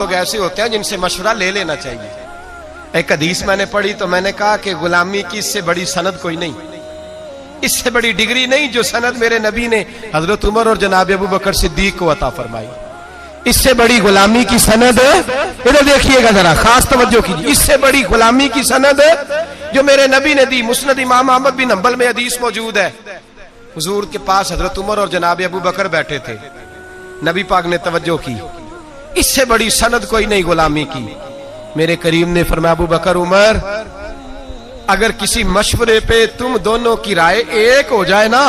लोग ऐसे होते हैं जिनसे मशवरा ले लेना चाहिए। एक हदीस मैंने पढ़ी तो मैंने कहा कि गुलामी की इससे बड़ी सनद कोई नहीं, इससे बड़ी डिग्री नहीं जो सनद मेरे नबी ने हजरत उमर और जनाब अबू बकर सिद्दीक को अता फरमाई। इससे बड़ी गुलामी की सनद, इधर देखिएगा जरा, खास तवज्जो कीजिए, इससे बड़ी गुलामी की सनद जो मेरे नबी ने दी। मुस्नद इमाम अहमद बिन हंबल में हदीस मौजूद है, हुजूर के पास हजरत उमर और जनाब अबू बकर बैठे थे, नबी पाक ने तवज्जो की, इससे बड़ी सनद कोई नहीं गुलामी की। मेरे करीम ने फरमाया, अबू बकर उमर, अगर किसी मशवरे पे तुम दोनों की राय एक हो जाए ना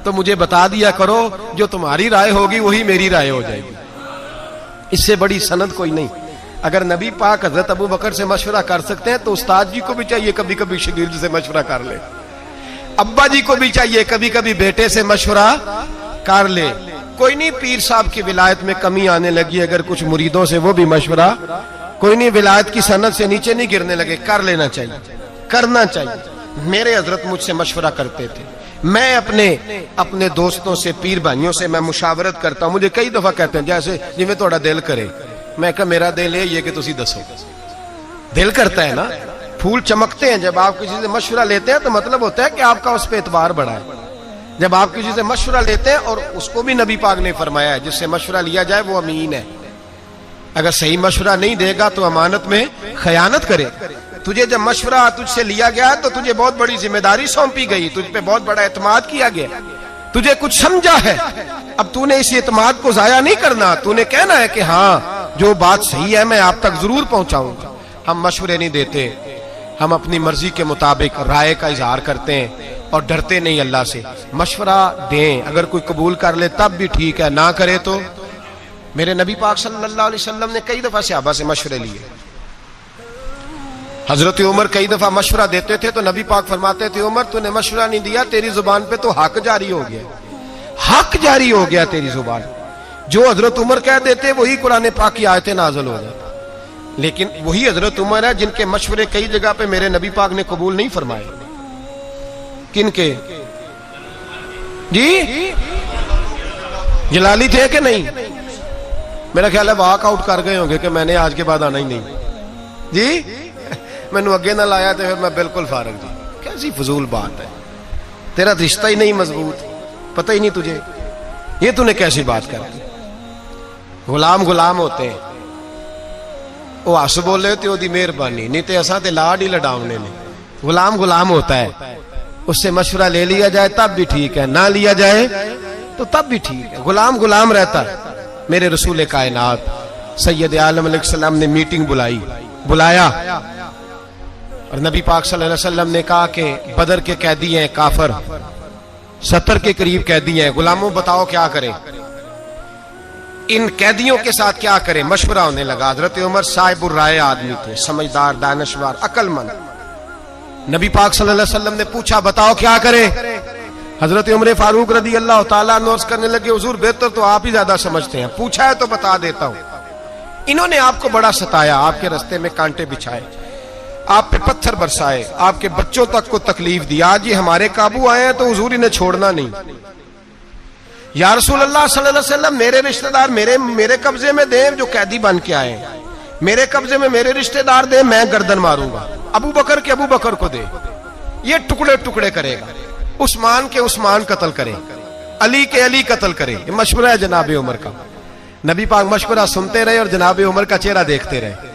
तो मुझे बता दिया करो, जो तुम्हारी राय होगी वही मेरी राय हो जाएगी। इससे बड़ी सनद कोई नहीं। अगर नबी पाक हजरत अबू बकर से मशवरा कर सकते हैं तो उस्ताद जी को भी चाहिए कभी कभी शागिर्द से मशवरा कर ले, अब्बा जी को भी चाहिए कभी कभी बेटे से मशवरा कर ले। कोई नहीं, पीर साहब की विलायत में कमी आने लगी, अगर कुछ मुरीदों से वो भी मशवरा, कोई नहीं, विलायत की सनद से नीचे नहीं गिरने लगे, कर लेना चाहिए, करना चाहिए। मेरे हजरत मुझसे मशवरा करते थे, मैं अपने दोस्तों से, पीर भाइयों से मैं मुशावरत करता हूं। मुझे कई दफा कहते हैं जैसे जिवें थोड़ा दिल करे, मैं कहा मेरा दिल ये कि तुसी दसो, दिल करता है ना, फूल चमकते हैं। जब आप किसी से मशवरा लेते हैं तो मतलब होता है कि आपका उस पर एतबार बढ़ा है। जब आप किसी से मशवरा लेते हैं, और उसको भी नबी पाक ने फरमाया है जिससे मशवरा लिया जाए वो अमीन है, अगर सही मशवरा नहीं देगा तो अमानत में खयानत करे। तुझे जब मशवरा तुझसे लिया गया तो तुझे बहुत बड़ी जिम्मेदारी सौंपी गई, तुझ पे बहुत बड़ा एतमाद किया गया, तुझे कुछ समझा है, अब तूने इस एतमाद को जाया नहीं करना, तूने कहना है कि हाँ जो बात सही है मैं आप तक जरूर पहुंचाऊंगा। हम मशवरे नहीं देते, हम अपनी मर्जी के मुताबिक राय का इजहार करते हैं और डरते नहीं अल्लाह से। मशवरा दें, अगर कोई कबूल कर ले तब भी ठीक है, ना करे तो। मेरे नबी पाक सल्लल्लाहु अलैहि वसल्लम ने कई दफा सहाबा से मशवरे लिए। हजरत उमर कई दफा मशवरा देते थे तो नबी पाक फरमाते थे, उमर तूने मशवरा नहीं दिया, तेरी जुबान पे तो हक जारी हो गया, हक जारी हो गया तेरी जुबान। जो हजरत उमर कह देते वही कुरान पाक की आयतें नाज़िल हो जाती। लेकिन वही हजरत उमर है जिनके मशवरे कई जगह पे मेरे नबी पाक ने कबूल नहीं फरमाए। किनके जी? जलाली थे कि नहीं? मेरा ख्याल है वॉकआउट कर गए होंगे कि मैंने आज के बाद आना ही नहीं जी, मैनू अगे ना लाया तो फिर मैं बिल्कुल फारग जी। कैसी फजूल बात है, तेरा रिश्ता ही नहीं मजबूत, पता ही नहीं तुझे, ये तूने कैसी बात कर दी। गुलाम गुलाम होते हैं, वो हस बोले तो ओदी मेहरबानी, नहीं तो असा तो लाड ही लडावने ने। गुलाम गुलाम होता है, उससे मशवरा ले लिया जाए तब भी ठीक है, ना लिया जाए तो तब भी ठीक है, गुलाम गुलाम रहता है। मेरे रसूल कायनात सैयद आलम अलैहिस्सलाम ने मीटिंग बुलाया और नबी पाक सल्लल्लाहु अलैहि वसल्लम ने कहा कि बदर के कैदी हैं काफर, 70 के करीब कैदी हैं, गुलामों बताओ क्या करें, इन कैदियों के साथ क्या करें। मशवरा होने लगा। हजरत उमर साहिबुर राय आदमी थे, समझदार, दानशवार, अक्लमंद। नबी पाक सल्लल्लाहु अलैहि वसल्लम ने पूछा बताओ क्या करें। हजरत उमर फारूक रदी अल्लाह तआला अन्हु अर्ज करने लगे, हुजूर बेहतर तो आप ही ज्यादा समझते हैं, पूछा है तो बता देता हूं। इन्होंने आपको बड़ा सताया, आपके रास्ते में कांटे बिछाए, आप पे पत्थर बरसाए, आपके बच्चों तक को तकलीफ दी, आज ये हमारे काबू आए हैं तो हुजूर इन्हें छोड़ना नहीं। या रसूल अल्लाह सल्लल्लाहु अलैहि वसल्लम, मेरे रिश्तेदार मेरे कब्जे में दे, जो कैदी बन के आए, मेरे कब्जे में मेरे रिश्तेदार दे, मैं गर्दन मारूंगा। अबू बकर के अबू बकर को दे, ये टुकड़े टुकड़े करेगा, उस्मान के उस्मान कत्ल करे, अली के अली कत्ल करे। ये मशवरा है जनाब उमर का। नबी पाक मशवरा सुनते रहे और जनाब उमर का चेहरा देखते रहे।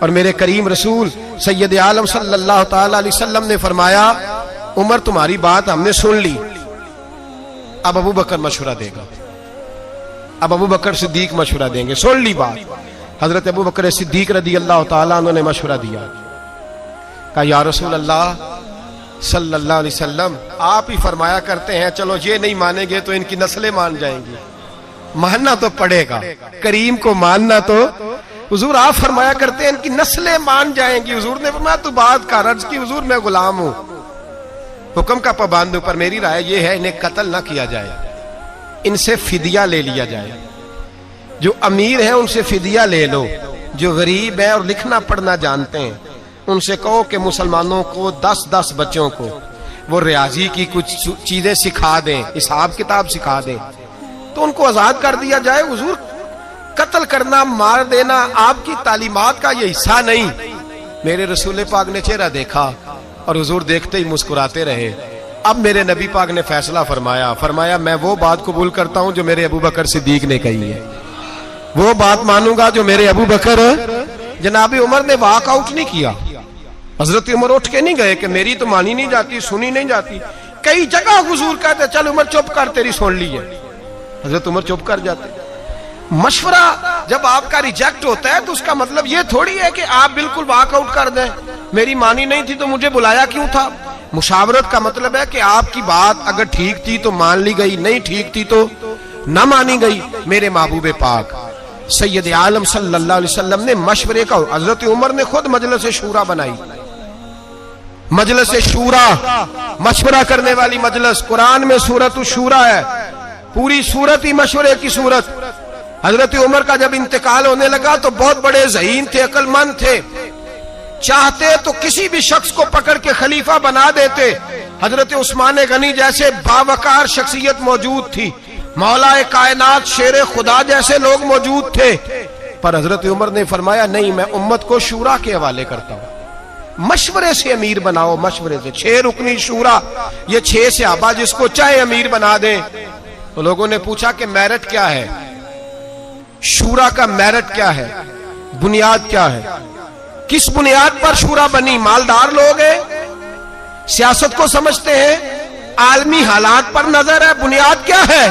और मेरे करीम रसूल सैयद आलम सल्लल्लाहु ताला अलैहि वसल्लम ने फरमाया, उमर तुम्हारी बात हमने सुन ली, अब अबू बकर मशवरा देगा, अब अबू बकर सिद्दीक मशवरा देंगे, सुन ली बात। हजरत अबू बकर सिद्दीक रदी अल्लाह ताला अन्हु ने मशवरा दिया, कहा या रसूल अल्लाह सल्लल्लाहु अलैहि वसल्लम, आप ही फरमाया करते हैं चलो ये नहीं मानेंगे तो इनकी नस्लें मान जाएंगी, मानना तो पड़ेगा, करीम को मानना तो। हुजूर आप फरमाया करते हैं इनकी नस्लें मान जाएंगी। हुजूर ने फरमाया तू बात का अर्ज की, हुजूर मैं गुलाम हूं, हुक्म का पाबंद हूं, पर मेरी राय ये है इन्हें कत्ल ना किया जाए, इनसे फिदिया ले लिया जाए। जो अमीर है उनसे फिदिया ले लो, जो गरीब है और लिखना पढ़ना जानते हैं उनसे कहो कि मुसलमानों को 10-10 बच्चों को वो रियाजी की कुछ चीजें सिखा दें, हिसाब किताब सिखा दें, तो उनको आजाद कर दिया जाए। हुजूर कत्ल करना, मार देना आपकी तालीमात का ये हिस्सा नहीं। मेरे रसूल पाक ने चेहरा देखा और हुजूर देखते ही मुस्कुराते रहे। अब मेरे नबी पाक ने फैसला फरमाया मैं वो बात कबूल करता हूं जो मेरे अबू बकर सिद्दीक ने कही है, वो बात मानूंगा जो मेरे अबू बकर। जनाब उमर ने वॉकआउट नहीं किया। हजरत उमर उठ के नहीं गए कि मेरी तो मानी नहीं जाती, सुनी नहीं जाती। कई जगह हुजूर कहते चल उमर चुप कर, तेरी सुन ली है। हजरत उमर चुप कर जाते। मशवरा जब आपका रिजेक्ट होता है तो उसका मतलब ये थोड़ी है कि आप बिल्कुल वॉकआउट कर दें। मेरी मानी नहीं थी तो मुझे बुलाया क्यों था। मुशावरत का मतलब है कि आपकी बात अगर ठीक थी तो मान ली गई, नहीं ठीक थी तो ना मानी गई। मेरे महबूब पाक सैयद आलम सल्लल्लाहु अलैहि वसल्लम ने मशवरे का, हजरत उमर ने खुद मजलिस शूरा बनाई। मजलिस शूरा, मशवरा करने वाली मजलिस। कुरान में सूरत शूरा है, पूरी सूरत ही मशवरे की सूरत। हजरत उमर का जब इंतकाल होने लगा तो बहुत बड़े ज़हीन थे, अक्लमंद थे, चाहते तो किसी भी शख्स को पकड़ के खलीफा बना देते। हजरत उस्मान गनी जैसे बावकार शख्सियत मौजूद थी, मौलाए कायनात शेर खुदा जैसे लोग मौजूद थे, पर हजरत उमर ने फरमाया नहीं, मैं उम्मत को शूरा के हवाले करता हूं। मशवरे से अमीर बनाओ, मशवरे से। 6 रुकनी शूरा, ये 6 सहाबा जिसको चाहे अमीर बना दें। तो लोगों ने पूछा कि मेरिट क्या है, शूरा का मेरिट क्या है, बुनियाद क्या है, किस बुनियाद पर शूरा बनी। मालदार लोग हैं, सियासत को समझते हैं, आलमी हालात पर नजर है, बुनियाद क्या है।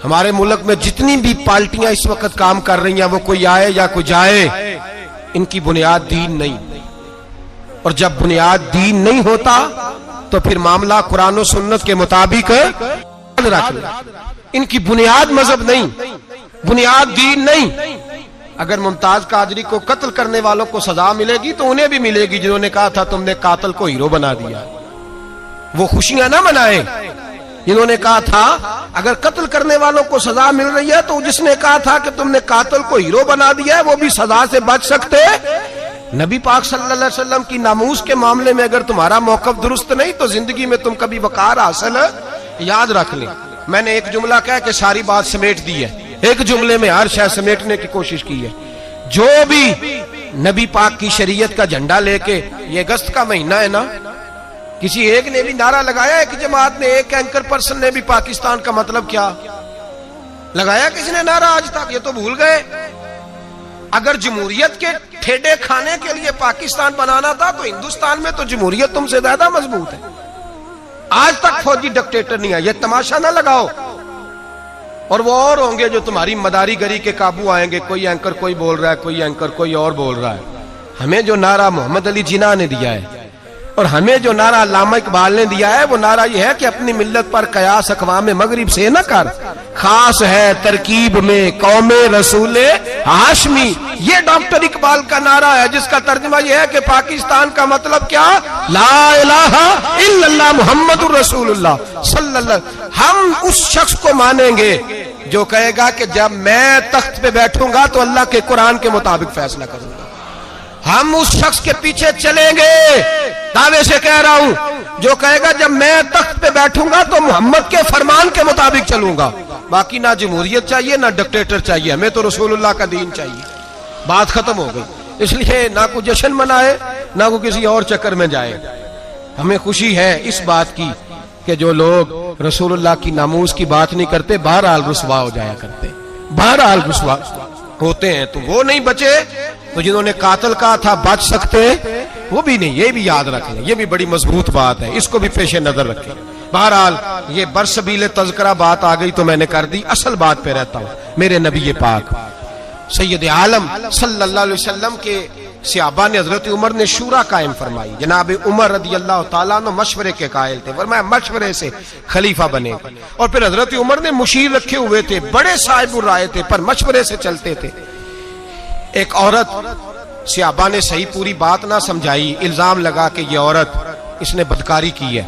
हमारे मुल्क में जितनी भी पार्टियां इस वक्त काम कर रही हैं, वो कोई आए या कोई जाए, इनकी बुनियाद दीन नहीं। और जब बुनियाद दीन नहीं होता तो फिर मामला कुरान और सुन्नत के मुताबिक रख ले। इनकी बुनियाद मजहब नहीं, बुनियाद दीन नहीं। अगर मुमताज कादरी को कत्ल करने वालों को सजा मिलेगी तो उन्हें भी मिलेगी जिन्होंने कहा था तुमने कातिल को हीरो बना दिया। वो खुशियां ना मनाए जिन्होंने कहा था अगर कत्ल करने वालों को सजा मिल रही है तो जिसने कहा था कि तुमने कातिल को हीरो बना दिया है वो भी सजा से बच सकते। नबी पाक सल्लल्लाहु अलैहि वसल्लम की नामूस के मामले में अगर तुम्हारा मौकफ दुरुस्त नहीं तो जिंदगी में तुम कभी वकार हासिल याद रख ले। मैंने एक जुमला कह के सारी बात समेट दी है, एक जुमले में हर शय समेटने की कोशिश की है। जो भी नबी पाक की शरीयत का झंडा लेके, ये अगस्त का महीना है ना, किसी एक ने भी नारा लगाया, एक जमात ने, एक एंकर पर्सन ने भी पाकिस्तान का मतलब क्या लगाया किसी ने नारा आज तक? ये तो भूल गए। अगर जमहूरियत के ठेडे खाने के लिए पाकिस्तान बनाना था तो हिंदुस्तान में तो जमहूरियत तुमसे ज्यादा मजबूत है। आज तक फौजी डिक्टेटर नहीं आया, ये तमाशा ना लगाओ। और वो और होंगे जो तुम्हारी मदारीगरी के काबू आएंगे। कोई एंकर कोई बोल रहा है, कोई एंकर कोई और बोल रहा है। हमें जो नारा मोहम्मद अली जिन्ना ने दिया है और हमें जो नारा अल्लामा इकबाल ने दिया है वो नारा ये है कि अपनी मिल्लत पर कयास अक़वाम मगरिब से न कर, खास है तरकीब में कौमे रसूले हाशमी। ये डॉक्टर इकबाल का नारा है जिसका तर्जुमा ये है कि पाकिस्तान का मतलब क्या, ला इलाहा इल्लल्लाह मुहम्मदुर रसूलुल्लाह सल्लल्लाहु। हम उस शख्स को मानेंगे जो कहेगा कि जब मैं तख्त पे बैठूंगा तो अल्लाह के कुरान के मुताबिक फैसला करूंगा। हम उस शख्स के पीछे चलेंगे, दावे से कह रहा हूं, जो कहेगा जब मैं तख्त पे बैठूंगा तो मोहम्मद के फरमान के मुताबिक चलूंगा। बाकी ना जमहूरियत चाहिए ना डिक्टेटर चाहिए, हमें तो रसूलुल्लाह का दीन चाहिए। बात खत्म हो गई। इसलिए ना कोई जश्न मनाए ना कोई किसी और चक्कर में जाए। हमें खुशी है इस बात की कि जो लोग रसूलुल्लाह की नामूस की बात नहीं करते बहरहाल रुसवा हो जाया करते, बहरहाल रुसवा होते हैं। तो वो नहीं बचे तो जिन्होंने कातिल कहा था बच सकते वो भी नहीं। ये भी याद रख लें, ये भी बड़ी मजबूत बात है, इसको भी पेश नजर रखें। बहरहाल ये बरसबील तज़किरा बात आ गई तो मैंने कर दी। असल बात पे रहता हूं। मेरे नबी पाक सैयद आलम सल्लल्लाहु अलैहि वसल्लम के सहाबा ने, हजरत उमर ने शूरा कायम फरमाई। जनाब उमर रदी अल्लाह तआला अन्हु मशवरे के कायल थे, फरमाया मशवरे से खलीफा बनेगा। और फिर हजरत उमर ने मुशीर रखे हुए थे, बड़े साहिब राय थे, पर मशवरे से चलते थे। एक औरत सहाबा ने सही पूरी बात ना समझाई, इल्जाम लगा कि ये औरत इसने बदकारी की है।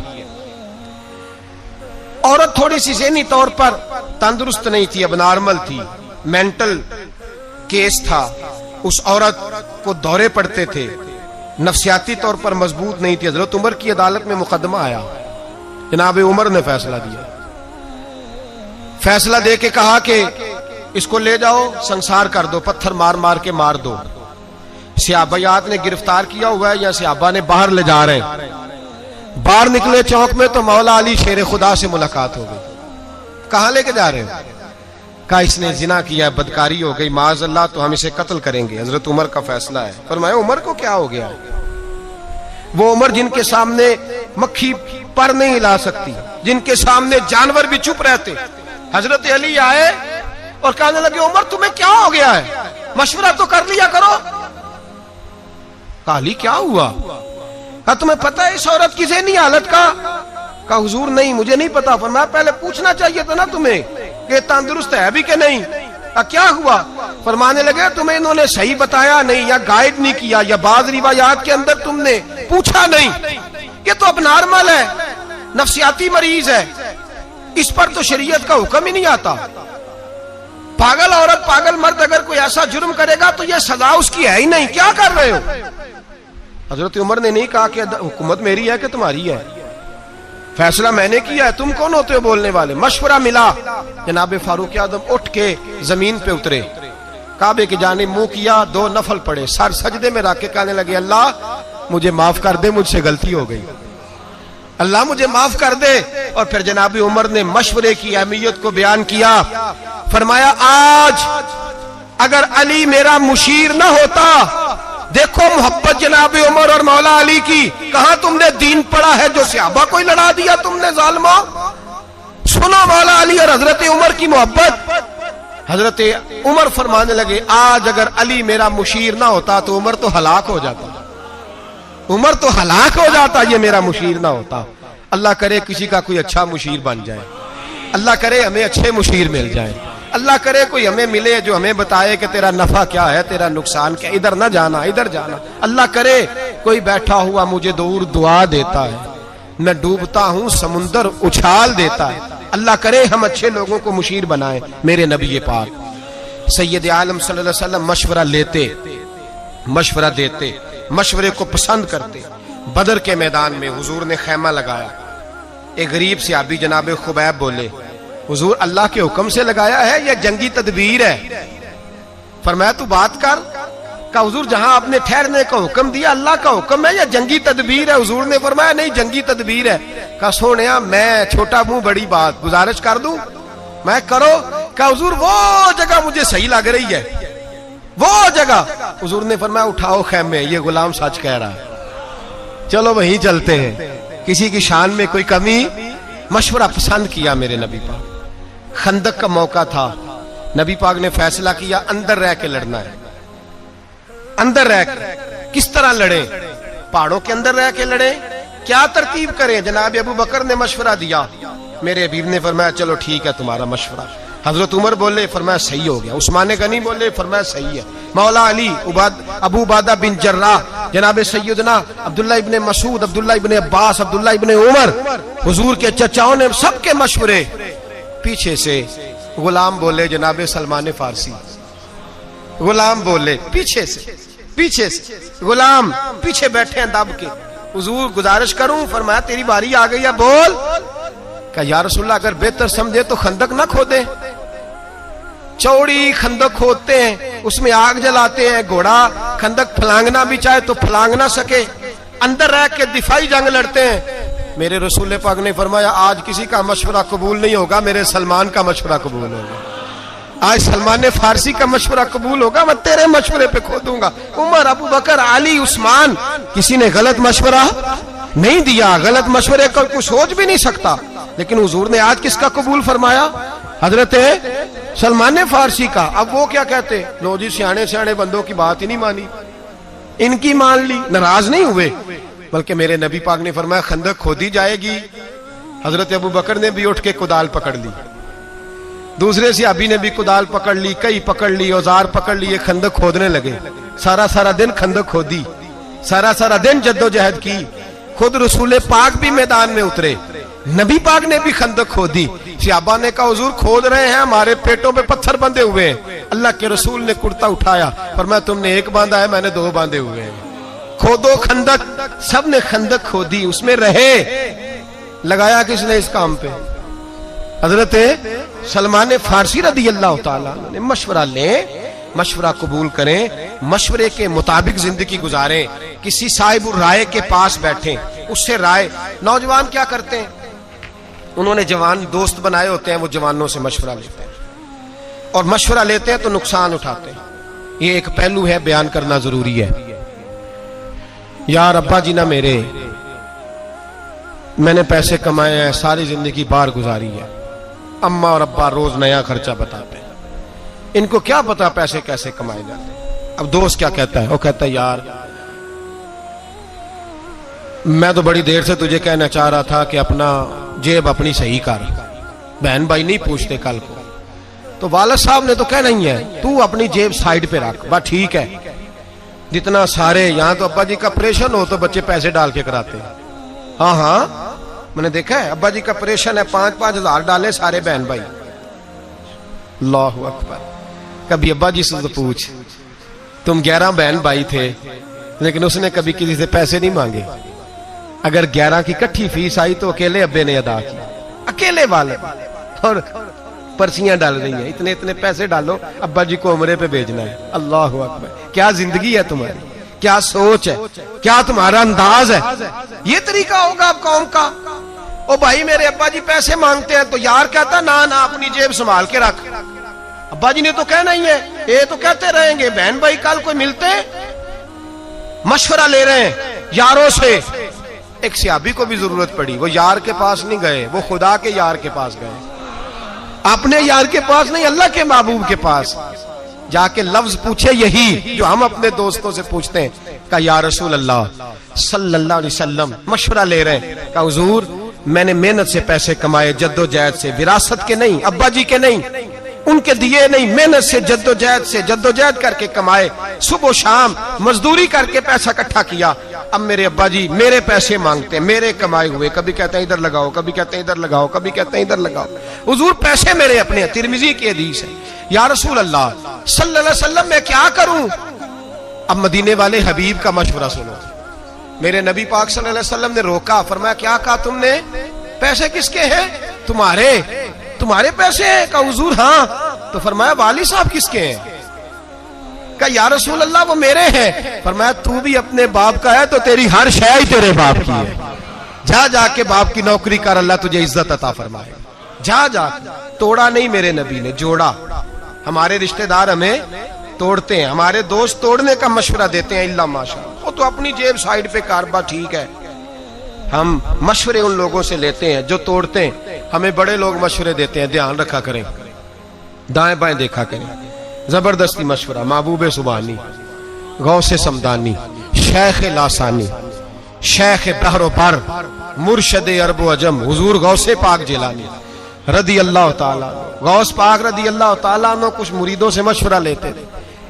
औरत थोड़ी सी ज़हनी तौर पर तंदुरुस्त नहीं थी, अबनॉर्मल थी, मेंटल केस था। उस औरत को दौरे पड़ते थे, नफ्सियाती तौर पर मजबूत नहीं थी। हजरत उमर की अदालत में मुकदमा आया। जनाब उमर ने फैसला दिया, फैसला दे के कहा कि इसको ले जाओ, संसार कर दो, पत्थर मार मार के मार दो। सहाबायात ने गिरफ्तार किया हुआ है या सहाबा ने बाहर ले जा रहे हैं। बाहर निकले चौक में तो मौला अली शेर खुदा से मुलाकात हो गई। कहां लेके जा रहे हो? कहा इसने जिना किया, बदकारी हो गई, माज अल्लाह, तो हम इसे कत्ल करेंगे। हजरत उमर का फैसला है। फरमाया उमर को क्या हो गया? वो उमर जिनके सामने मक्खी पर नहीं हिला सकती, जिनके सामने जानवर भी चुप रहते। हजरत अली आए और कहने लगे उमर तुम्हें क्या हो गया है? मशवरा तो कर लिया करो। अली क्या हुआ? कहा तुम्हें पता है इस औरत की ज़हनी हालत का? कहा हुजूर नहीं, मुझे नहीं पता। फरमाया पहले पूछना चाहिए था ना तुम्हें कि तंदुरुस्त है भी कि नहीं। क्या हुआ? फरमाने लगे तुम्हें इन्होंने सही बताया नहीं, या गाइड नहीं किया, या बाज रिवायात के अंदर तुमने पूछा नहीं। ये तो अब नॉर्मल है, नफ्सियाती मरीज है, इस पर तो शरीयत का हुक्म ही नहीं आता। पागल औरत पागल मर्द अगर कोई ऐसा जुर्म करेगा तो ये सजा उसकी है ही नहीं। क्या कर रहे हो? हजरत उमर ने नहीं कहा कि हुकूमत मेरी है कि तुम्हारी है, फैसला मैंने किया है, तुम कौन होते हो बोलने वाले? मशवरा मिला। जनाब फारूक आदम उठ के जमीन पे उतरे, काबे की जानिब मुंह किया, 2 नफल पड़े, सर सजदे में रख के कहने लगे अल्लाह मुझे माफ कर दे, मुझसे गलती हो गई, अल्लाह मुझे माफ कर दे। और फिर जनाब उमर ने मशवरे की अहमियत को बयान किया। फरमाया आज अगर अली मेरा मुशीर ना होता, देखो मोहब्बत जनाब उमर और मौला अली की, कहां तुमने दीन पढ़ा है जो सहाबा को लड़ा दिया तुमने जालिमो। सुनो मौला अली और हजरत उमर की मोहब्बत। हजरत उमर फरमाने लगे आज अगर अली मेरा मुशीर ना होता तो उमर तो हलाक हो जाता, उमर तो हलाक हो जाता, ये मेरा मुशीर ना होता। अल्लाह करे किसी का कोई अच्छा मुशीर बन जाए, अल्लाह करे हमें अच्छे मुशीर मिल जाए, अल्लाह करे कोई हमें मिले जो हमें बताए कि तेरा नफा क्या है, तेरा नुकसान क्या, इधर ना जाना इधर जाना। अल्लाह करे कोई बैठा हुआ मुझे दूर दुआ देता है, मैं डूबता हूं समुंदर उछाल देता है। अल्लाह करे हम अच्छे लोगों को मुशीर बनाए। मेरे नबी पाक सैयद आलम सल्लल्लाहु अलैहि वसल्लम मशवरा लेते, मशवरा देते, मशवरे को पसंद करते। बदर के मैदान में हुजूर ने खैमा लगाया। एक गरीब सहाबी जनाब खुबैब बोले हुजूर अल्लाह के हुक्म से लगाया है या जंगी तदबीर है? फरमाया तू बात कर। का हुजूर जहां आपने ठहरने का हुक्म दिया अल्लाह का हुक्म है या जंगी तदबीर है? हुजूर ने फरमाया नहीं जंगी तदबीर है। का सोनिया मैं छोटा मुंह बड़ी बात, गुजारिश कर दूं? मैं करो। का हुजूर वो जगह मुझे सही लग रही है, वो जगह। हुजूर ने फरमाया उठाओ खैमे, ये गुलाम सच कह रहा है, चलो वहीं चलते हैं, किसी की शान में कोई कमी। मशवरा पसंद किया मेरे नबी पाक। खंदक का मौका था, नबी पाक ने फैसला किया अंदर रह के लड़ना है। अंदर रह के किस तरह लड़े? पहाड़ों के अंदर रह के लड़े, क्या तरतीब करें? जनाब अबू बकर ने मशवरा दिया, मेरे हबीब ने फरमाया चलो ठीक है तुम्हारा मशवरा। हजरत उमर बोले, फरमाया सही हो गया। उस्मान गनी बोले, फरमाया सही है। मौला अली, अबू उबादा बिन जर्राह, जनाब सैयदना अब्दुल्ला इब्ने मसूद, अब्दुल्ला इब्ने अब्बास, अब्दुल्ला इब्ने उमर, हुजूर के चचाओं ने सबके मशवरे। पीछे से गुलाम बोले, जनाब सलमान फारसी, गुलाम बोले पीछे से गुलाम पीछे बैठे हैं दब के, हुजूर गुजारिश करूं? फरमाया तेरी बारी आ गई है, बोल। का या रसूलल्लाह अगर बेहतर समझे तो खंदक ना खोदे, चौड़ी खंदक खोदते हैं, उसमें आग जलाते हैं, घोड़ा खंदक फलांगना भी चाहे तो फलांग ना सके, अंदर रह के दिफाई जंग लड़ते हैं। मेरे रसूल पाक ने फरमाया आज किसी का मशवरा कबूल नहीं होगा, मेरे सलमान का मशवरा कबूल होगा। आज सलमान फारसी का मशवरा कबूल होगा, मैं तेरे मशवरे पे खोदूंगा। उमर, अबू बकर, अली, उस्मान, किसी ने गलत मशवरा नहीं दिया, गलत मशवरे का कोई सोच भी नहीं सकता। लेकिन हुजूर ने आज किसका कबूल फरमाया? हजरत सलमान फारसी का। अब वो क्या कहते? लो जी सियाने सियाने बंदों की बात ही नहीं मानी, इनकी मान ली, नाराज नहीं हुए, बल्कि मेरे नबी पाक ने फरमाया खंदक खोदी जाएगी। हजरत अबू बकर ने भी उठ के कुदाल पकड़ ली, दूसरे सहाबी ने भी कुदाल पकड़ ली, कई पकड़ ली, औजार पकड़ लिए, खंदक खोदने लगे। सारा दिन खंदक खोदी, सारा दिन जद्दोजहद की। खुद रसूल पाक भी मैदान में उतरे, नबी पाक ने भी खंदक खोदी। सहाबा ने कहा हुजूर खोद रहे हैं, हमारे पेटों पे पत्थर बंधे हुए हैं। अल्लाह के रसूल ने कुर्ता उठाया, फरमाया तुमने एक बांधा है, मैंने 2 बांधे हुए हैं, खोदो खंदक। सब ने खंदक खोदी, उसमें रहे। लगाया किसने इस काम पे? हजरत सलमान फारसी रदी अल्लाह ताला ने मशवरा लें, मशवरा कबूल करें, मशवरे के मुताबिक जिंदगी गुजारें, किसी साहिब राय के पास बैठे, उससे राय। नौजवान क्या करते हैं, उन्होंने जवान दोस्त बनाए होते हैं, वो जवानों से मशवरा लेते हैं और मशवरा लेते हैं तो नुकसान उठाते हैं। ये एक पहलू है, बयान करना जरूरी है। यार अब्बा जी ना मेरे, मैंने पैसे कमाए हैं, सारी जिंदगी बाहर गुजारी है, अम्मा और अब्बा रोज नया खर्चा बताते हैं, इनको क्या पता पैसे कैसे कमाए जाते हैं। अब दोस्त क्या कहता है, वो कहता है यार मैं तो बड़ी देर से तुझे कहना चाह रहा था कि अपना जेब अपनी सही कर, बहन भाई नहीं पूछते कल को, तो वालिद साहब ने तो कहना ही है तू अपनी जेब साइड पे रख, बस ठीक है। जितना सारे यहाँ तो अब्बा जी का ऑपरेशन हो तो बच्चे पैसे डाल के कराते हैं। हाँ हाँ मैंने देखा है, अब्बा जी का ऑपरेशन है, 5-5 हजार डाले सारे बहन भाई। अल्लाहु अकबर। कभी अब्बा जी से तो पूछ, तुम 11 बहन भाई थे लेकिन उसने कभी किसी से पैसे नहीं मांगे। अगर 11 की इकट्ठी फीस आई तो अकेले अब्बे ने अदा की, अकेले वाले, और पर्चियां डाल रही हैं, इतने इतने पैसे डालो, अब्बा जी को उम्रे पे भेजना है। अल्लाहु अकबर। क्या जिंदगी है तुम्हारी, क्या सोच है, क्या तुम्हारा अंदाज है। ये तरीका होगा अब कौम का। ओ भाई मेरे अब्बा जी पैसे मांगते हैं तो यार कहता ना ना अपनी जेब संभाल के रख। अब्बा जी ने तो कहना ही है, ये तो कहते रहेंगे। बहन भाई कल कोई मिलते मशवरा ले रहे हैं यारों से। एक सहाबी को भी जरूरत पड़ी, वो यार के पास नहीं गए, वो खुदा के यार के पास गए, अपने यार के पास नहीं, अल्लाह के महबूब के पास जाके लफ्ज पूछे यही जो हम अपने दोस्तों से पूछते हैं, का या रसूल अल्लाह सल्लल्लाहु अलैहि वसल्लम मशवरा ले रहे हैं, का हुजूर मैंने मेहनत से पैसे कमाए, जद्दोजहद से, विरासत के नहीं, अब्बा जी के नहीं, उनके दिए नहीं, मेहनत से जद्दोजहद करके कमाए, सुबह शाम मजदूरी करके पैसा इकट्ठा किया। अब मेरे अब्बा जी मेरे पैसे मांगते हैं, मेरे कमाए हुए, कभी कहते हैं इधर लगाओ, कभी कहते हैं इधर लगाओ, कभी कहते हैं इधर लगाओ। हुजूर पैसे मेरे अपने, तिरमिजी की हदीस है। या रसूल अल्लाह सल्लल्लाहु अलैहि वसल्लम मैं क्या करूं। अब मदीने वाले हबीब का मशवरा सुनो। मेरे नबी पाक सल्लल्लाहु अलैहि वसल्लम ने रोका, फरमाया क्या कहा तुमने, पैसे किसके हैं, तुम्हारे, तुम्हारे पैसे हैं। का हुजूर हाँ। तो फरमाया वाली साहब किसके हैं। का या रसूल अल्लाह वो मेरे हैं। फरमाया तू भी अपने बाप का है तो तेरी हर शय ही तेरे बाप की है, जा जाके बाप की नौकरी कर, अल्लाह तुझे इज्जत अता फरमाए, जा जा। तोड़ा नहीं मेरे नबी ने, जोड़ा। हमारे रिश्तेदार हमें तोड़ते हैं, हमारे दोस्त तोड़ने का मशवरा देते हैं, इल्ला माशा, वो तो अपनी जेब साइड पे कारबा, ठीक है। हम मशवरे उन लोगों से लेते हैं जो तोड़ते हैं, हमें बड़े लोग मशवरे देते हैं, ध्यान रखा करें, दाएं बाएं देखा करें। जबरदस्ती मशवरा, महबूब सुबानी, गौसे समदानी, शेख लासानी, शेख बहरो पर, मुर्शद अरब अजम, हुजूर गौसे पाक जिलानी रदी अल्लाह ताला। गौस पाक रदी अल्लाह ताला ने कुछ मुरीदों से मशवरा लेते थे।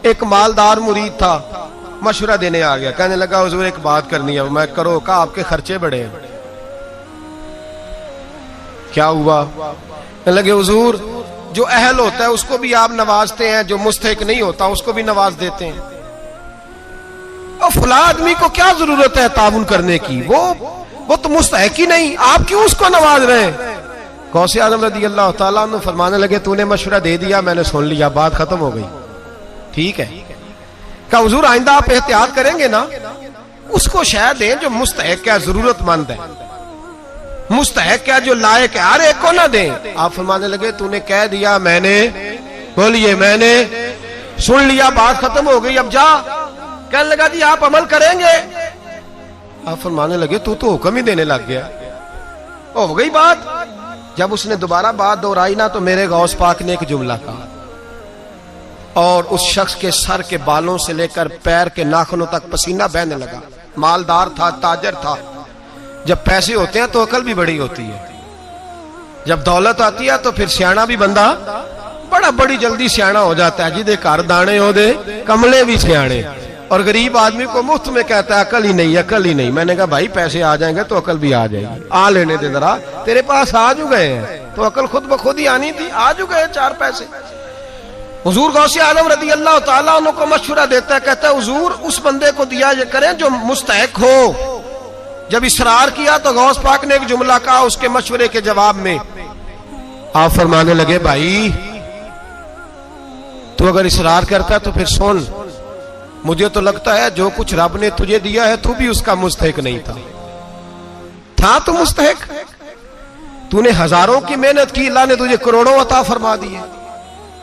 एक मालदार मुरीद था, मशवरा देने आ गया, कहने लगा हुजूर एक बात करनी है। मैं करो, कहा आपके खर्चे बड़े हैं। क्या हुआ। कहने लगे हुजूर जो अहल होता है उसको भी आप नवाजते हैं, जो मुस्तहिक नहीं होता उसको भी नवाज देते हैं। और फला आदमी को क्या जरूरत है ताउन करने की, वो तो मुस्तहिक ही नहीं, आप क्यों उसको नवाज रहे हैं। गौसे आजम रदी अल्लाह ताला अन्हु फरमाने लगे तूने मशवरा दे दिया, मैंने सुन लिया, बात खत्म हो गई, ठीक है। क्या हुजूर आइंदा आप एहतियात करेंगे ना, उसको शायद दें जो मुस्तहिक है, जरूरतमंद है, मुस्तहिक है, जो लायक है, हर एक को ना दें। आप फरमाने लगे तूने कह दिया, मैंने, बोलिए मैंने सुन लिया, बात खत्म हो गई, अब जा। कहने लगा जी आप अमल करेंगे। आप फरमाने लगे तू तो हुक्म ही देने लग गया, हो गई बात। जब उसने दोबारा बात दोहराई ना तो मेरे गौस पाक ने एक जुमला कहा, और उस शख्स के सर के बालों से लेकर पैर के नाखूनों तक पसीना बहने लगा। मालदार था, ताजर था। जब पैसे होते हैं तो अकल भी बड़ी होती है, जब दौलत आती है तो फिर सियाना भी बंदा बड़ी जल्दी सियाना हो जाता है। जिदे घर दाने हो दे कमले भी सियाने, और गरीब आदमी को मुफ्त में कहता है अकल ही नहीं, अकल ही नहीं। मैंने कहा भाई पैसे आ जाएंगे तो अकल भी आ जाएगी, आ लेने दे जरा, तेरे पास आ जो गए हैं तो अकल खुद ब खुद ही आनी थी, आ जो गए 4 पैसे। हुजूर गौसे आजम रदी अल्लाह ताला अन्हु को मशवरा देता है, कहता है हुजूर उस बंदे को दिया ये करें जो मुस्तहिक हो। जब इसरार किया तो गौस पाक ने एक जुमला कहा उसके मशवरे के जवाब में, आप फरमाने लगे, भाई तू अगर इसरार करता तो फिर सुन, मुझे तो लगता है जो कुछ रब ने तुझे दिया है तू भी उसका मुस्तहिक नहीं था तो मुस्तहिक। तूने हजारों की मेहनत की, अल्लाह ने तुझे करोड़ों अता फरमा दिए,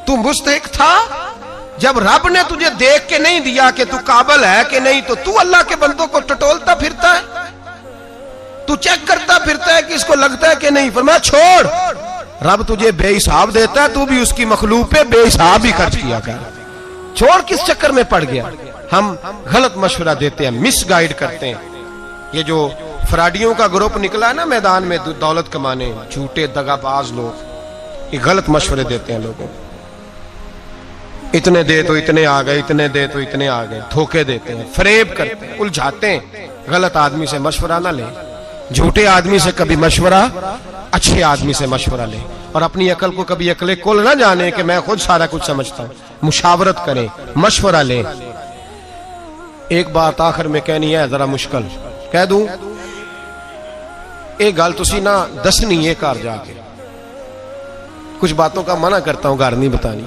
तू मुस्तहिक था। जब रब ने तुझे देख के नहीं दिया कि तू काबिल है कि नहीं, तो तू अल्लाह के बंदों को टटोलता फिरता है, तू चेक करता फिरता है कि इसको लगता है कि नहीं। फरमाया छोड़, रब तुझे बेहिसाब देता है, तू भी उसकी मखलूक पे बेहिसाब ही खर्च किया कर। छोड़, किस चक्कर में पड़ गया। हम गलत मशवरा देते हैं, मिस गाइड करते हैं। ये जो फ्राडियों का ग्रुप निकला ना मैदान में दौलत कमाने, झूठे दगाबाज लोग, ये गलत मशवरे देते हैं लोगों को। इतने दे तो इतने आ गए, इतने दे तो इतने आ गए, धोखे देते हैं, फरेब करते हैं, उलझाते हैं। गलत आदमी से मशवरा ना ले, झूठे आदमी से कभी मशवरा, अच्छे आदमी से मशवरा ले। और अपनी अकल को कभी अकले कुल ना जाने कि मैं खुद सारा कुछ समझता हूं। मुशावरत करें, मशवरा लें। एक बात आखिर में कहनी है, जरा मुश्किल कह दूं, एक गल तुसी ना दसनी है घर जाके। कुछ बातों का मना करता हूं, घर नहीं बतानी।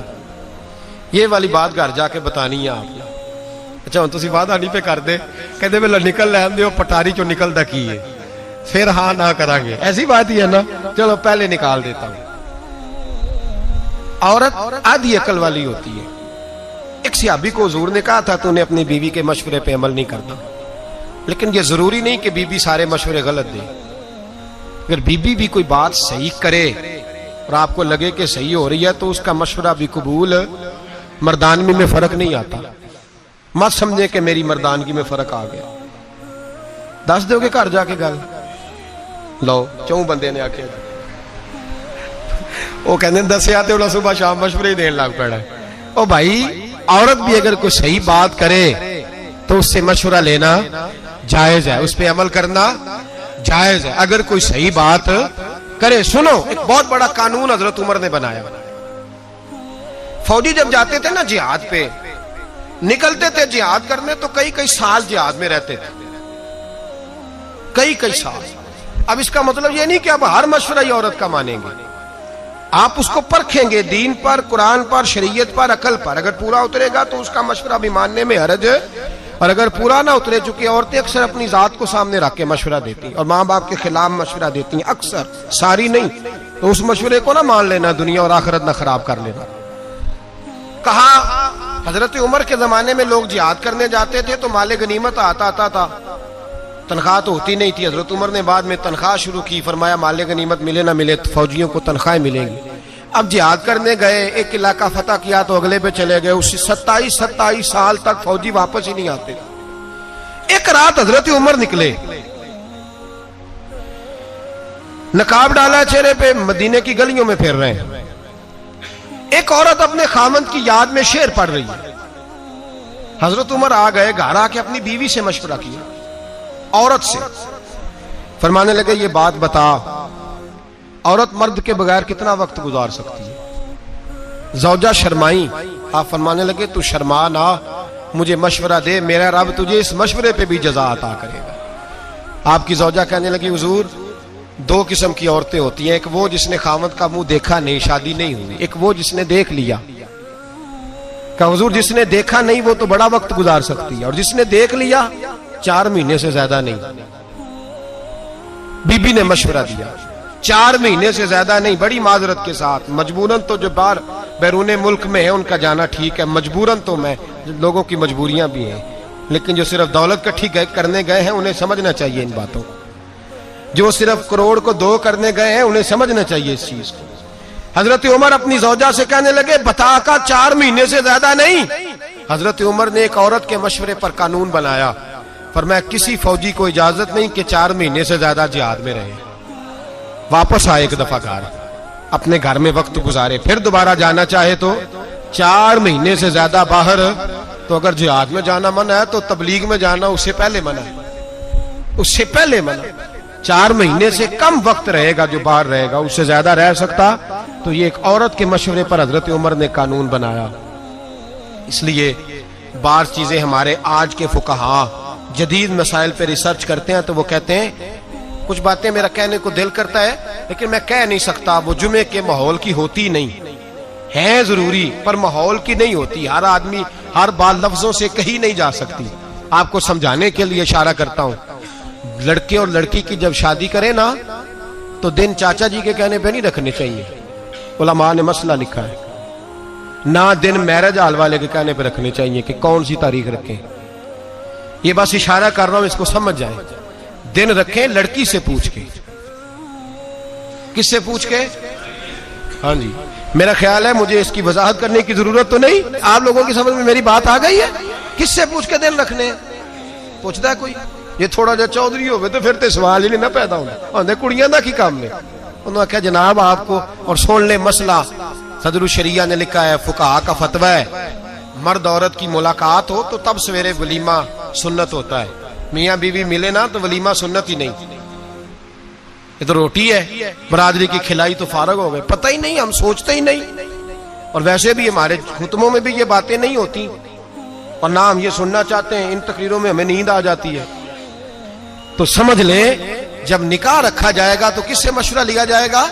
ये वाली बात घर जाके बतानी है आपने। अच्छा तुसी वादा नहीं पे कर दे, कहते वे निकल लैन दे, पटारी चो निकलता की है, फिर हाँ ना करांगे, ऐसी बात ही है ना। चलो पहले निकाल देता हूं। औरत आधी अकल वाली होती है। एक सहाबी को हुजूर ने कहा था तूने अपनी बीवी के मशवरे पे अमल नहीं करता, लेकिन ये जरूरी नहीं कि बीबी सारे मशवरे गलत दे। अगर बीबी भी कोई बात सही करे और आपको लगे कि सही हो रही है तो उसका मशवरा भी कबूल। मर्दानगी में फर्क नहीं आता, मत समझे कि मेरी मर्दानगी में फर्क आ गया। दस दोगे घर जाके गल, लो चौं बंदे ने आखे वो कहते दसिया तो सुबह शाम मशवरे देने लग पड़ा। ओ भाई, औरत भी अगर कोई सही बात करे तो उससे मशवरा लेना जायज है, उस पर अमल करना जायज है। अगर कोई सही बात करे, सुनो एक बहुत बड़ा कानून हजरत उमर ने बनाया। फौजी जब जाते थे ना जिहाद पे, निकलते थे जिहाद करने, तो कई कई साल जिहाद में रहते थे, कई कई साल। अब इसका मतलब ये नहीं कि आप हर मशवरा ही औरत का मानेंगे, आप उसको परखेंगे दीन पर, कुरान पर, शरीयत पर, अकल पर। अगर पूरा उतरेगा तो उसका मशवरा भी मानने में हरज है, और अगर पूरा ना उतरे, चूंकि औरतें अक्सर अपनी जात को सामने रख के मशवरा देती और माँ बाप के खिलाफ मशवरा देती हैं, अक्सर, सारी नहीं। तो उस मशवरे को ना मान लेना, दुनिया और आखिरत ना खराब कर लेना। कहा हजरत उमर के जमाने में लोग जिहाद करने जाते थे तो माले गनीमत आता था, तनख्वाह तो होती नहीं थी। हजरत उमर ने बाद में तनख्वाह शुरू की, फरमाया माले गनीमत मिले ना मिले फौजियों को तनख्वाहें मिलेंगी। अब जिहाद करने गए, एक इलाका फतह किया तो अगले पे चले गए, उससे 27 साल तक फौजी वापस ही नहीं आते। एक रात हजरत उमर निकले, नकाब डाला चेहरे पे, मदीने की गलियों में फिर रहे हैं। एक औरत अपने खामंद की याद में शेर पढ़ रही है। हजरत उमर आ गए, घर आके अपनी बीवी से मशवरा किया, औरत से। फरमाने लगे ये बात बता, औरत मर्द के बगैर कितना वक्त गुजार सकती है। जौजा शर्माई, आप फरमाने लगे तू शर्मा ना, मुझे मशवरा दे, मेरा रब तुझे इस मशवरे पे भी जजा अता करेगा। आपकी जौजा कहने लगी हुजूर, दो किस्म की औरतें होती हैं, एक वो जिसने खामद का मुंह देखा नहीं, शादी नहीं हुई, एक वो जिसने देख लिया। कहा हुजूर जिसने देखा नहीं वो तो बड़ा वक्त गुजार सकती है, और जिसने देख लिया 4 महीने से ज्यादा नहीं। बीबी ने मशवरा दिया, 4 महीने से ज्यादा नहीं। बड़ी माजरत के साथ, मजबूरन तो जो बाहर बैरून मुल्क में है उनका जाना ठीक है, मजबूरन तो मैं, लोगों की मजबूरियां भी हैं, लेकिन जो सिर्फ दौलत इकट्ठी करने गए हैं उन्हें समझना चाहिए इन बातों को। जो सिर्फ करोड़ को 2 करने गए हैं उन्हें समझना चाहिए इस चीज को। हजरत उमर अपनी जौजा से कहने लगे बता का 4 महीने से ज्यादा नहीं। हजरत उमर ने एक औरत के मशवरे पर कानून बनाया, फरमाया किसी फौजी को इजाजत नहीं कि 4 महीने से ज्यादा जिहाद में रहे, वापस आए एक दफा घर, अपने घर में वक्त गुजारे, फिर दोबारा जाना चाहे तो 4 महीने से ज्यादा बाहर। तो अगर जिहाद में जाना मना है तो तबलीग में जाना उससे पहले मना है, उससे पहले मना। 4 महीने से कम वक्त रहेगा जो बाहर रहेगा, उससे ज्यादा रह सकता। तो ये एक औरत के मशवरे पर हजरत उमर ने कानून बनाया। इसलिए बार चीजें हमारे आज के फुकहा जदीद मसाइल पे रिसर्च करते हैं तो वो कहते हैं, कुछ बातें मेरा कहने को दिल करता है लेकिन मैं कह नहीं सकता वो जुमे के माहौल की होती नहीं है, जरूरी पर माहौल की नहीं होती। हर आदमी हर बात लफ्जों से कही नहीं जा सकती। आपको समझाने के लिए इशारा करता हूं, लड़के और लड़की की जब शादी करें ना तो दिन चाचा जी के कहने पे नहीं रखने चाहिए। उलमा ने मसला लिखा है, ना दिन मैरिज हाल वाले के कहने पे रखने चाहिए कि कौन सी तारीख रखें। ये बस इशारा कर रहा हूं, इसको समझ जाए। दिन रखें लड़की से पूछ के। किससे पूछ के? हाँ जी, मेरा ख्याल है मुझे इसकी वजाहत करने की जरूरत तो नहीं, आप लोगों की समझ में मेरी बात आ गई है। किससे पूछ के दिन रखने? पूछता है कोई? ये थोड़ा जा चौधरी हो तो फिर तो सवाल ही नहीं ना पैदा होना। कुड़ियां दा की काम ने उन्होंने आख्या जनाब आपको, और सुन ले मसला सदरुल शरिया ने लिखा है, फुकाहा का फतवा है, मर्द औरत की मुलाकात हो तो तब सवेरे वलीमा सुन्नत होता है। मियाँ बीवी मिले ना तो वलीमा सुन्नत ही नहीं। ये तो रोटी है बरादरी की खिलाई तो फारग हो गए। पता ही नहीं, हम सोचते ही नहीं। और वैसे भी हमारे खुतबों में भी ये बातें नहीं होती और ना हम ये सुनना चाहते हैं। इन तकरीरों में हमें नींद आ जाती है। तो समझ ले, जब निकाह रखा जाएगा तो किससे मशवरा लिया जाएगा?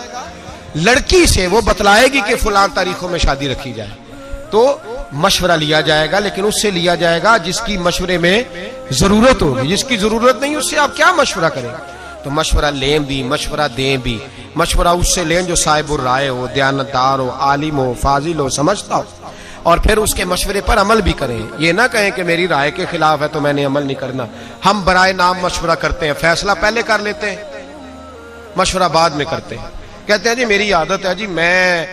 लड़की से। वो बतलाएगी कि फलां तारीखों में शादी रखी जाए तो मशवरा लिया जाएगा, लेकिन उससे लिया जाएगा जिसकी मशवरे में जरूरत होगी। जिसकी जरूरत नहीं उससे आप क्या मशवरा करें? तो मशवरा लें भी, मशवरा दें भी। मशवरा उससे लें जो साहिबुर राय हो, दयानतदार हो, आलिम हो, फाजिल हो, समझता हो, और फिर उसके मशवरे पर अमल भी करें। ये ना कहें कि मेरी राय के खिलाफ है तो मैंने अमल नहीं करना। हम बराए नाम मशवरा करते हैं, फैसला पहले कर लेते हैं, मशवरा बाद में करते हैं। कहते हैं जी मेरी आदत है जी, मैं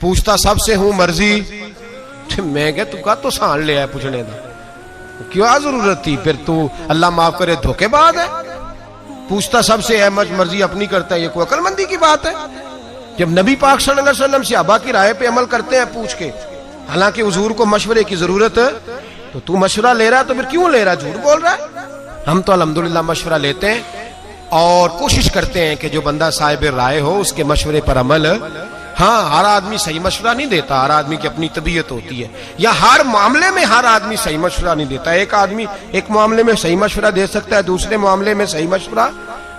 पूछता सबसे हूं मर्जी। मैं क्या तू का तो सान लिया है पूछने का, क्या जरूरत थी? फिर तू अल्लाह माफ करे धोखेबाज है। पूछता सबसे है, मर्जी अपनी करता है, ये कोई अकलमंदी की बात है? जब नबी पाक सल्लल्लाहु अलैहि वसल्लम सहाबा की राय पे अमल करते हैं पूछ के, हालांकि हुजूर को मशवरे की जरूरत है, तो तू मशवरा ले रहा है तो फिर क्यों ले रहा है? झूठ बोल रहा है। हम तो अल्हम्दुलिल्लाह मशवरा लेते हैं और कोशिश करते हैं कि जो बंदा साहिब राय हो उसके मशवरे पर अमल। हाँ, हर आदमी सही मशवरा नहीं देता, हर आदमी की अपनी तबीयत होती है, या हर मामले में हर आदमी सही मशवरा नहीं देता। एक आदमी एक मामले में सही मशवरा दे सकता है, दूसरे मामले में सही मशवरा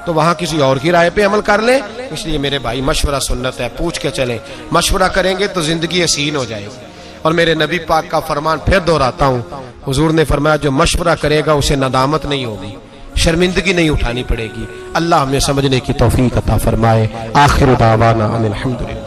तो वहां किसी और की राय पे अमल कर ले। इसलिए मेरे भाई मशवरा सुन्नत है, पूछ के चलें। मशवरा करेंगे तो जिंदगी हसीन हो जाएगी। और मेरे नबी पाक का फरमान फिर दोहराता हूं, हुजूर ने फरमाया जो मशवरा करेगा उसे नदामत नहीं होगी, शर्मिंदगी नहीं उठानी पड़ेगी। अल्लाह हमें समझने की तौफीक अता फरमाए। आखिर दावाना अनिल हम्दुलिल्लाह।